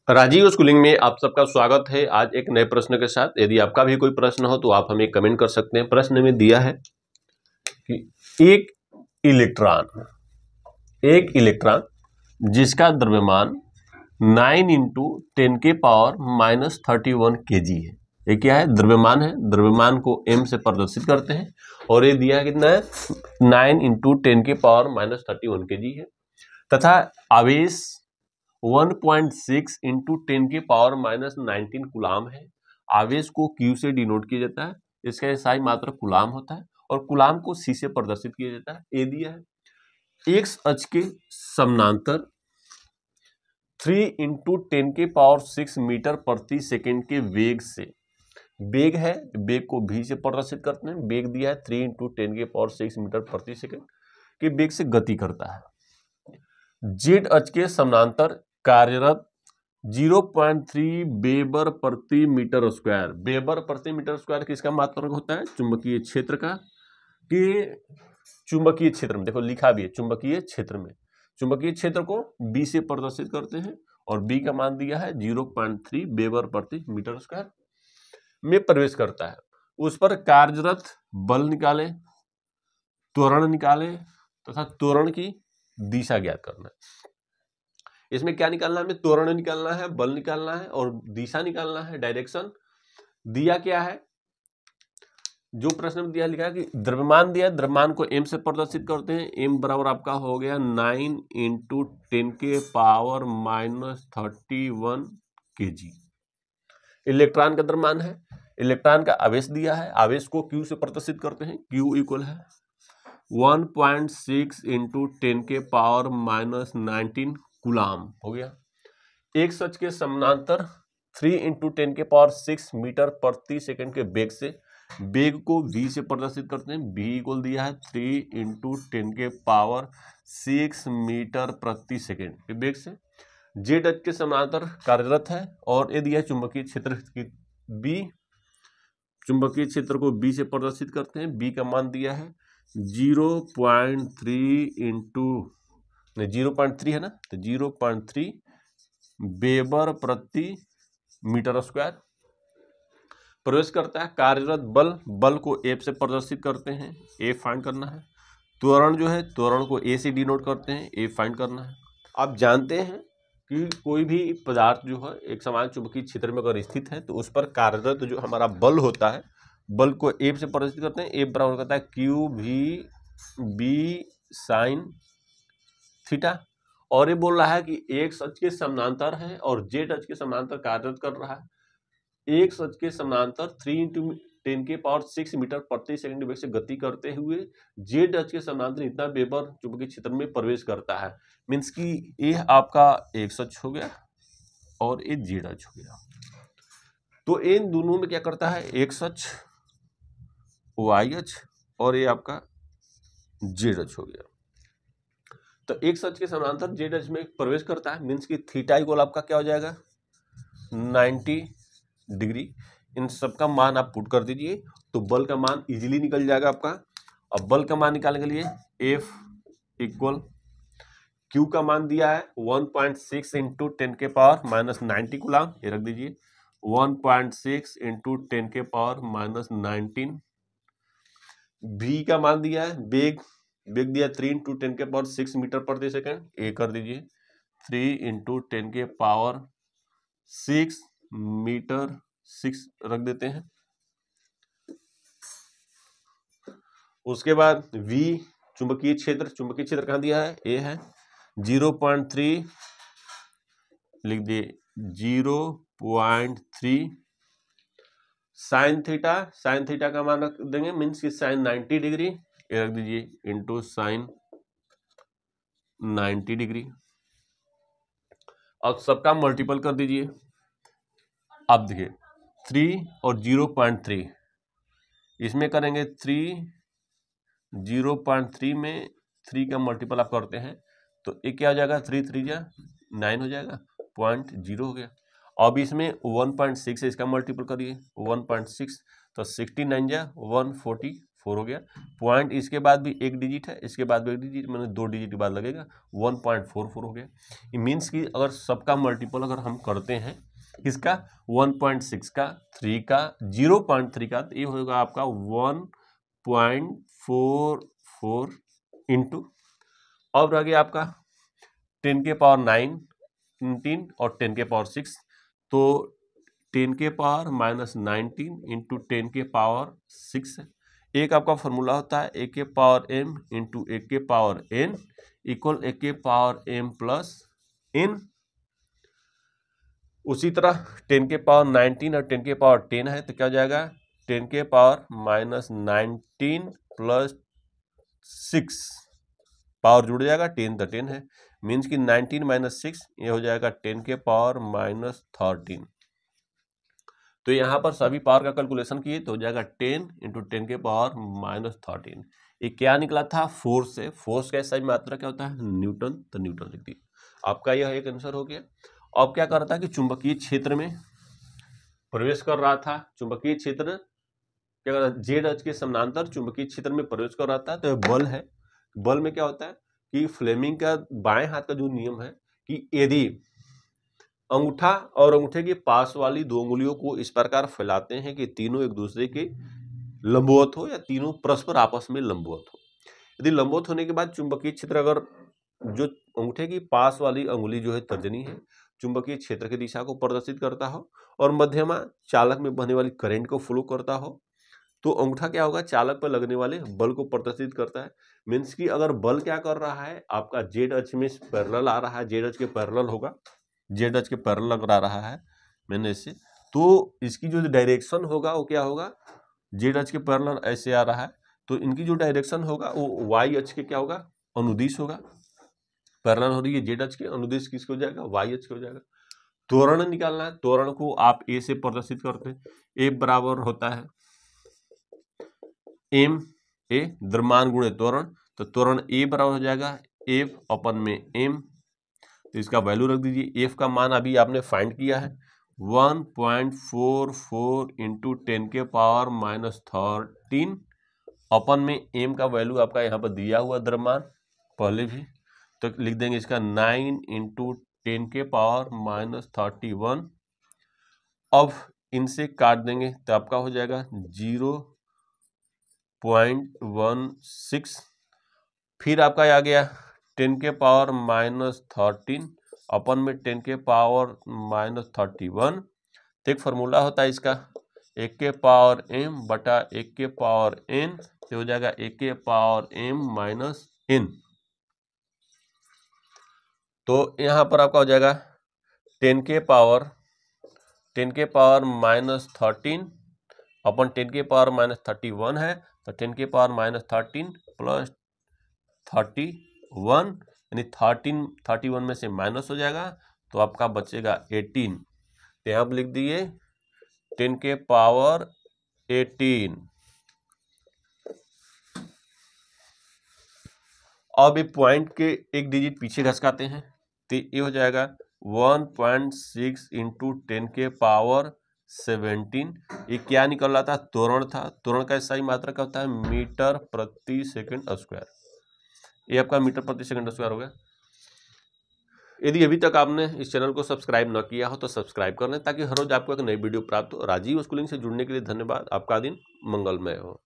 Rajiv schooling में आप सबका स्वागत है। आज एक नए प्रश्न के साथ। यदि आपका भी कोई प्रश्न हो तो आप हमें कमेंट कर सकते हैं। प्रश्न में दिया है कि एक इलेक्ट्रॉन जिसका द्रव्यमान 9 × 10⁻⁻31 kg है। ये क्या है? द्रव्यमान है। द्रव्यमान को m से प्रदर्शित करते हैं और ये दिया है कितना है? 9 × 10⁻⁻31 kg है। तथा आवेश 1.6 × 10⁻⁻19 कूलाम है। आवेश को Q से डिनोट किया जाता है। इसका SI मात्रक कूलाम होता है और कूलाम को C से प्रदर्शित किया जाता है। ये दिया है x अक्ष के समानांतर 3 × 10⁻6 मीटर प्रति सेकंड के वेग से, वेग है, वेग को v से प्रदर्शित करते हैं। वेग दिया है 3 × 10⁻6 मीटर प्रति सेकंड के वेग से गति करता है। z अक्ष के समानांतर कार्यरत 0.3 वेबर प्रति मीटर स्क्वायर। वेबर प्रति मीटर स्क्वायर किसका मात्रक होता है? चुंबकीय क्षेत्र का। कि चुंबकीय क्षेत्र में देखो लिखा भी है, चुंबकीय क्षेत्र में, चुंबकीय क्षेत्र को b से प्रदर्शित करते हैं और b का मान दिया है 0.3 वेबर प्रति मीटर स्क्वायर में प्रवेश करता है। उस पर कार्यरत बल निकाले, त्वरण निकाले तथा त्वरण की दिशा ज्ञात करना है। इसमें क्या निकालना है? हमें त्वरण निकालना है, बल निकालना है और दिशा निकालना है, डायरेक्शन। दिया क्या है? जो प्रश्न में दिया लिखा है कि द्रव्यमान दिया, द्रव्यमान को m से प्रदर्शित करते हैं। m बराबर आपका हो गया 9 × 10⁻31 kg। इलेक्ट्रॉन का द्रव्यमान है। इलेक्ट्रॉन का आवेश दिया है, आवेश को Q से प्रदर्शित करते हैं। Q इक्वल है 1.6 × 10⁻⁻19 कूलाम हो गया। x अक्ष के समानांतर 3 × 10⁻6 मीटर प्रति सेकंड के वेग से, वेग को v से प्रदर्शित करते हैं। v इक्वल दिया है 3 × 10⁻6 मीटर प्रति सेकंड के वेग से z अक्ष के समानांतर कार्यरत है और ये दिया है चुंबकीय क्षेत्र की b। चुंबकीय क्षेत्र को b से प्रदर्शित करते हैं। b का मान दिया है 0.3 है ना, तो 0.3 वेबर प्रति मीटर स्क्वायर प्रवेश करता है। कार्यरत बल, बल को F से प्रदर्शित करते हैं, A फाइंड करना है। त्वरण जो है, त्वरण को A से डिनोट करते हैं, A फाइंड करना है। आप जानते हैं कि कोई भी पदार्थ जो है एक समान चुंबकीय क्षेत्र में अगर स्थित है तो उस पर कार्यरत जो हमारा बल होता है, बल को F से प्रदर्शित करते हैं। F बराबर करता है QV sin थीटा। और ये बोल रहा है कि x अक्ष के समानांतर है और z अक्ष के समानांतर कार्यरत कर रहा है। x अक्ष के समानांतर 3 × 10⁻6 मीटर प्रति सेकंड वेग से गति करते हुए z अक्ष के समानांतर इतना वेबर चुंबकीय क्षेत्र में प्रवेश करता है। मीन्स कि ये आपका x अक्ष हो गया और ये z अक्ष हो गया। तो इन दोनों में क्या करता है? x अक्ष, y अक्ष और ये आपका z अक्ष हो गया। तो x अक्ष के समानांतर z अक्ष में प्रवेश करता है। मीन्स कि थीटा इक्वल आपका क्या हो जाएगा? 90 डिग्री। इन सब का मान आप पुट कर दीजिए तो बल का मान इजीली निकल जाएगा आपका। अब बल का मान निकालने के लिए F इक्वल Q का मान दिया है 1.6 × 10⁻⁻90 कूलाम, ये रख दीजिए 1.6 × 10⁻⁻19। V का मान दिया है, वेग दिया 3 × 10⁻6 मीटर प्रति सेकंड, ये कर दीजिए 3 × 10⁻6 मीटर 6 रख देते हैं। उसके बाद V चुंबकीय क्षेत्र कहाँ दिया है? A है 0.3 लिख दिए 0.3 साइन थीटा का मान रख देंगे, मीन्स की साइन 90 डिग्री, ये रख दीजिए इंटू साइन 90 डिग्री। अब सबका मल्टीपल कर दीजिए। अब देखिए 3 और 0.3 इसमें करेंगे 3, 0.3 में 3 का मल्टीपल आप करते हैं तो ये क्या हो जाएगा? 3 3 जा 9 हो जाएगा, 0.0 हो गया। अब इसमें 1.6 है, इसका मल्टीपल करिए 1.6 तो 69 जा 140 4 हो गया। पॉइंट इसके बाद भी एक डिजिट है, इसके बाद भी एक डिजिट, मैंने 2 डिजिट के बाद लगेगा, 1.44 हो गया। ये मीन्स कि अगर सबका मल्टीपल अगर हम करते हैं किसका, 1.6 का, 3 का, 0.3 का, तो ये होगा आपका 1.44 इंटू, अब रह गया आपका 10 के पावर 9 19 और 10 के पावर 6, तो 10 के पावर -19 इंटू 10 के पावर 6 है। एक आपका फॉर्मूला होता है a के पावर m इंटू a के पावर n इक्वल a के पावर m प्लस n। उसी तरह 10 के पावर 19 और 10 के पावर 10 है, तो क्या हो जाएगा, 10 के पावर -19 प्लस 6, पावर जुड़ जाएगा, 10 तो 10 है, मीन्स कि 19 माइनस 6 ये हो जाएगा 10 के पावर -13। तो यहाँ पर सभी पावर का कैलकुलेशन किए तो हो जाएगा 10 इंटू 10 के पावर -13। ये क्या निकला था, फोर्स से। फोर्स का सही मात्रा क्या होता है, न्यूटन, तो न्यूटन लिख दिए। आपका यह एक आंसर हो गया। अब क्या कर रहा था कि चुंबकीय क्षेत्र में प्रवेश कर रहा था, चुंबकीय क्षेत्र क्या कर रहा था, जेड अक्ष के समानांतर चुंबकीय क्षेत्र में प्रवेश कर रहा था, तो बल है। बल में क्या होता है कि फ्लेमिंग का बाएं हाथ का जो नियम है कि यदि अंगूठा और अंगूठे के पास वाली 2 उंगलियों को इस प्रकार फैलाते हैं कि तीनों एक दूसरे के लंबवत हो या तीनों परस्पर आपस में लंबवत हो। यदि लंबवत होने के बाद चुंबकीय क्षेत्र अगर जो अंगूठे की पास वाली अंगुली जो है तर्जनी है चुंबकीय क्षेत्र की दिशा को प्रदर्शित करता हो और मध्यमा चालक में बहने वाली करंट को फ्लो करता हो, तो अंगूठा क्या होगा, चालक पर लगने वाले बल को प्रदर्शित करता है। मीन्स कि अगर बल क्या कर रहा है, आपका जेड अक्ष में पैरेलल आ रहा है, जेड अक्ष के पैरेलल होगा, जेड अक्ष के पैरेलल अगर आ रहा है मैंने इससे, तो इसकी जो डायरेक्शन होगा वो क्या होगा, जेड अक्ष के पैरेलल ऐसे आ रहा है, तो इनकी जो डायरेक्शन होगा वो वाई अक्ष के क्या होगा, अनुदिश होगा। पैरेलल हो रही है जेड अक्ष के, अनुदिश किसको हो जाएगा, वाई अक्ष हो जाएगा। त्वरण निकालना है, त्वरण को आप ए से प्रदर्शित करते हैं। ए बराबर होता है एम ए, द्रव्यमान गुणे त्वरण, तो त्वरण ए बराबर हो जाएगा एफ अपन में एम, तो इसका वैल्यू रख दीजिए। एफ का मान अभी आपने फाइंड किया है 1.44 इंटू 10 के पावर -13 अपन में एम का वैल्यू आपका यहाँ पर दिया हुआ द्रव्यमान पहले भी, तो लिख देंगे इसका 9 इंटू 10 के पावर -31। अब इनसे काट देंगे तो आपका हो जाएगा 0.16, फिर आपका आ गया 10 के पावर -13 अपन में 10 के पावर -31। तो एक फार्मूला होता है इसका 1 के पावर m बटा 1 के पावर n, तो हो जाएगा 1 के पावर m माइनस n। तो यहाँ पर आपका हो जाएगा 10 के पावर -13 अपन 10 के पावर -31 है, तो 10 के पावर -13 प्लस 31 यानी 31 में से माइनस हो जाएगा, तो आपका बचेगा 18। तो यहाँ पर लिख दिए 10 के पावर 18। अब ये पॉइंट के एक डिजिट पीछे घसकाते हैं, तो ये हो जाएगा 1.6 इंटू 10 के पावर 17। ये क्या निकल रहा था, त्वरण था। त्वरण का सही मात्रा क्या होता है, मीटर प्रति सेकंड स्क्वायर। ये आपका मीटर प्रति सेकंड स्क्वायर हो गया। यदि अभी तक आपने इस चैनल को सब्सक्राइब न किया हो तो सब्सक्राइब कर लें ताकि हर रोज आपको एक नई वीडियो प्राप्त हो। राजीव स्कूलिंग से जुड़ने के लिए धन्यवाद। आपका दिन मंगलमय हो।